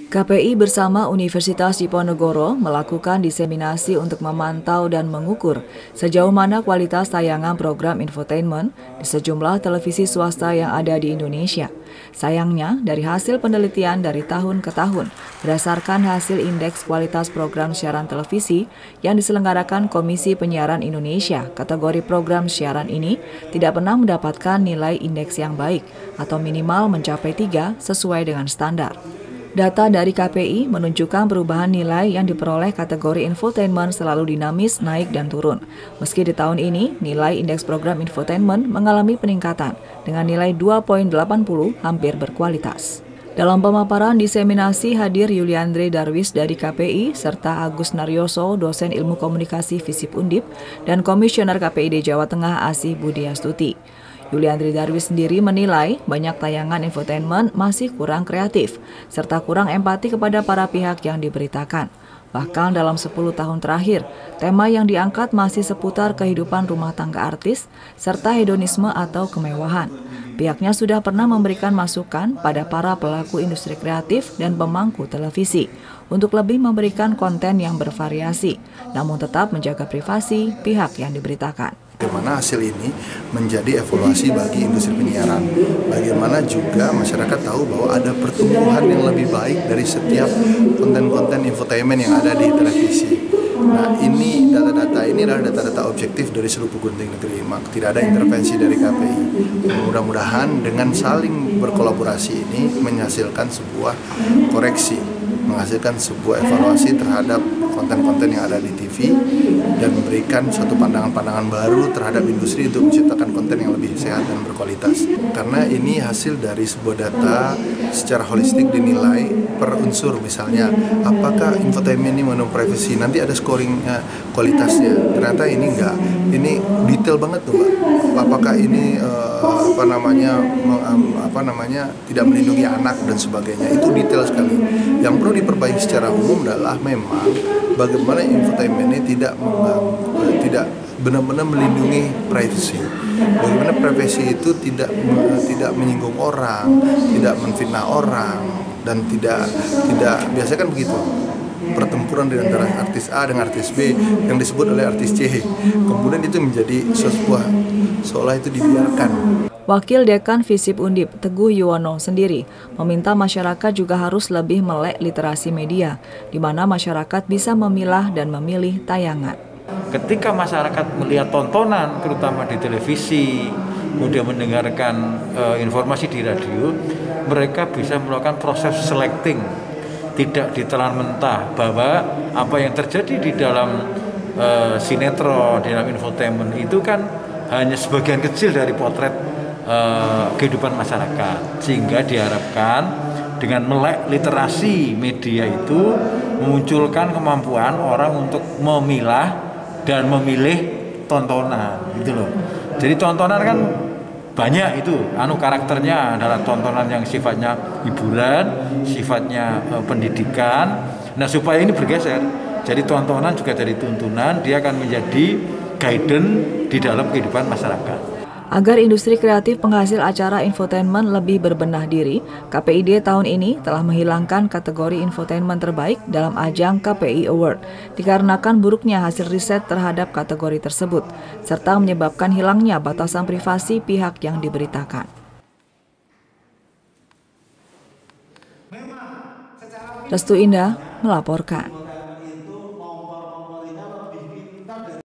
KPI bersama Universitas Diponegoro melakukan diseminasi untuk memantau dan mengukur sejauh mana kualitas tayangan program infotainment di sejumlah televisi swasta yang ada di Indonesia. Sayangnya, dari hasil penelitian dari tahun ke tahun, berdasarkan hasil indeks kualitas program siaran televisi yang diselenggarakan Komisi Penyiaran Indonesia, kategori program siaran ini tidak pernah mendapatkan nilai indeks yang baik atau minimal mencapai 3 sesuai dengan standar. Data dari KPI menunjukkan perubahan nilai yang diperoleh kategori infotainment selalu dinamis, naik dan turun. Meski di tahun ini, nilai indeks program infotainment mengalami peningkatan dengan nilai 2.80 hampir berkualitas. Dalam pemaparan diseminasi hadir Yuliandre Darwis dari KPI, serta Agus Naryoso, dosen ilmu komunikasi FISIP Undip, dan Komisioner KPID Jawa Tengah Asih Budiastuti. Yuliandre Darwis sendiri menilai banyak tayangan infotainment masih kurang kreatif, serta kurang empati kepada para pihak yang diberitakan. Bahkan dalam 10 tahun terakhir, tema yang diangkat masih seputar kehidupan rumah tangga artis, serta hedonisme atau kemewahan. Pihaknya sudah pernah memberikan masukan pada para pelaku industri kreatif dan pemangku televisi untuk lebih memberikan konten yang bervariasi, namun tetap menjaga privasi pihak yang diberitakan. Bagaimana hasil ini menjadi evaluasi bagi industri penyiaran. Bagaimana juga masyarakat tahu bahwa ada pertumbuhan yang lebih baik dari setiap konten-konten infotainment yang ada di televisi. Nah, ini data-data ini adalah data-data objektif dari seluruh perguruan negeri. Tidak ada intervensi dari KPI. Mudah-mudahan dengan saling berkolaborasi ini menghasilkan sebuah koreksi, menghasilkan sebuah evaluasi terhadap konten-konten yang ada di TV dan memberikan suatu pandangan-pandangan baru terhadap industri untuk menciptakan konten yang lebih sehat dan berkualitas. Karena ini hasil dari sebuah data secara holistik dinilai per unsur, misalnya apakah infotainment ini mengandung privasi, nanti ada scoring kualitasnya. Ternyata ini enggak, ini detail banget tuh Mbak. Apakah ini tidak melindungi anak dan sebagainya, itu detail sekali. Yang perlu diperbaiki secara umum adalah memang bagaimana infotainment ini tidak benar-benar melindungi privasi. Bagaimana privasi itu tidak menyinggung orang, tidak menfitnah orang, dan tidak biasanya kan begitu. Pertempuran di antara artis A dengan artis B yang disebut oleh artis C. Kemudian itu menjadi seolah itu dibiarkan. Wakil Dekan FISIP Undip, Teguh Yuwono sendiri, meminta masyarakat juga harus lebih melek literasi media, di mana masyarakat bisa memilah dan memilih tayangan. Ketika masyarakat melihat tontonan, terutama di televisi, kemudian mendengarkan informasi di radio, mereka bisa melakukan proses selecting, tidak ditelan mentah bahwa apa yang terjadi di dalam sinetron, di dalam infotainment itu kan hanya sebagian kecil dari potret kehidupan masyarakat, sehingga diharapkan dengan melek literasi media itu memunculkan kemampuan orang untuk memilah dan memilih tontonan, gitu loh. Jadi tontonan kan banyak itu, karakternya adalah tontonan yang sifatnya hiburan, sifatnya pendidikan. Nah, supaya ini bergeser, jadi tontonan juga jadi tuntunan, dia akan menjadi guidance di dalam kehidupan masyarakat. Agar industri kreatif penghasil acara infotainment lebih berbenah diri, KPID tahun ini telah menghilangkan kategori infotainment terbaik dalam ajang KPI Award, dikarenakan buruknya hasil riset terhadap kategori tersebut, serta menyebabkan hilangnya batasan privasi pihak yang diberitakan. Restu Indah melaporkan.